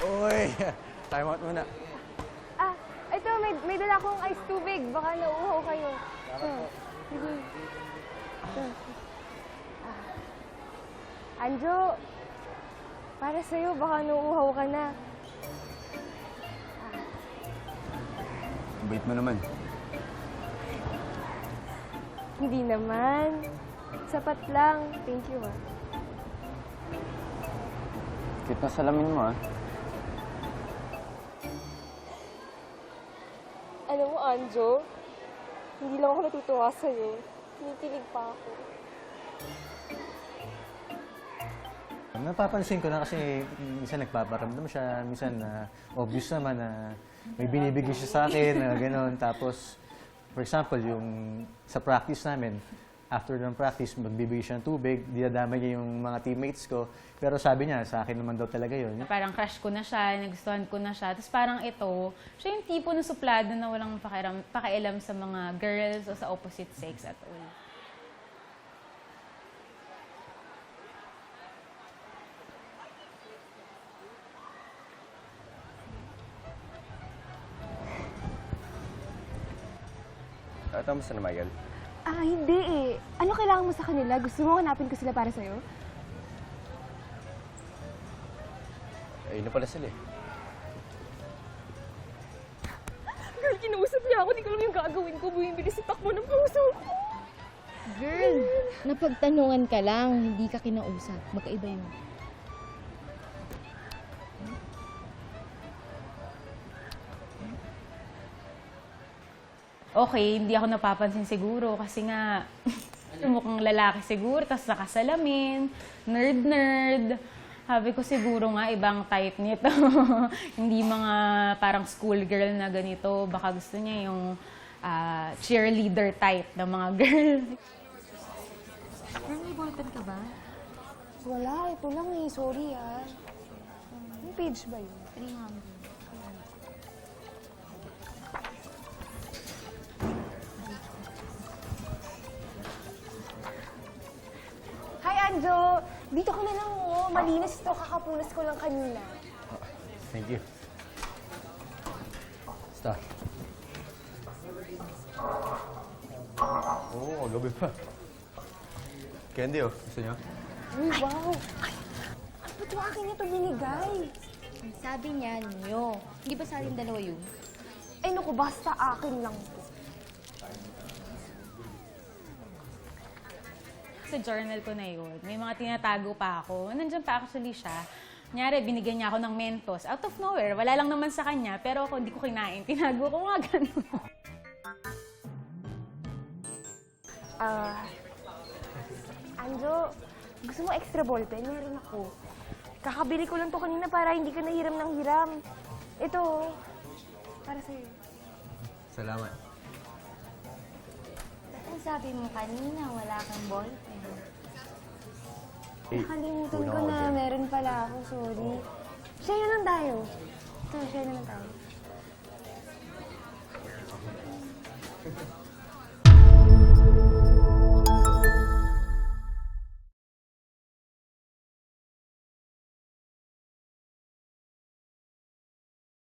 Uy, time out muna. Ah, ito, may dala akong ice tubig. Baka nauuhaw kayo. Sige. Anjo, para sa'yo, baka nauuhaw ka na. Ang bait mo naman. Hindi naman. Sapat lang. Thank you, ah. Cute na salamin mo, ah. Alam mo, Anjo, hindi lang ako natutuwa sa'yo. Kinikilig pa ako. Napapansin ko na kasi minsan nagpaparamdam siya, minsan obvious naman na may binibigay siya sa akin, na gano'n. Tapos, for example, yung sa practice namin, after ng practice, magbibigay siya ng tubig, dinadamay niya yung mga teammates ko. Pero sabi niya, sa akin naman daw talaga yun. Parang crush ko na siya, nagustuhan ko na siya. Tapos parang ito, siya yung tipo ng suplado na walang pakialam sa mga girls o sa opposite sex at all. Kamusta na, Michael? Ah, hindi eh. Ano kailangan mo sa kanila? Gusto mo hanapin ko sila para sa'yo? Ayun na pala sila eh. Girl, kinausap niya ako. Di ko alam yung gagawin ko. Bumibilis sa takbo ng puso ko. Girl, napagtanungan ka lang, hindi ka kinausap. Magkaiba yun. Okay, hindi ako napapansin siguro kasi nga mukhang lalaki siguro, tapos nakasalamin, nerd-nerd. Sabi ko siguro nga ibang type nito. Hindi mga parang schoolgirl na ganito. Baka gusto niya yung cheerleader type ng mga girl. Girl, may ballpen ka ba? Wala, ito lang eh. Sorry ah. Yung page ba yun? 300. Hi, Anjo! Dito ka na lang, oh. Malinis ito. Kakapunas ko lang kanina. Thank you. Basta. Oo, kagabi pa. Candy, oh. Gusto niyo? Uy, wow! Ay, ba't yung akin ito binigay? Sabi niya, nyo. Hindi ba sa atin dalawa yun? Ay, naku, basta akin lang to. Sa journal ko na yun, may mga tinatago pa ako. Nandiyan pa actually siya. Kunyari, binigyan niya ako ng Mentos. Out of nowhere, wala lang naman sa kanya, pero ako hindi ko kinain. Tinago ko nga ganun. Anjo, gusto mo extra ballpen? Meron ako. Kakabili ko lang to kanina para hindi ka nahiram ng hiram. Ito, para sa'yo. Salamat. Ang sabi mo kanina, wala kang ballpen. Nakalimutan kulang ko ako na. dyan. Meron pala ako, sorry. Share na lang tayo. Ito, share na lang tayo.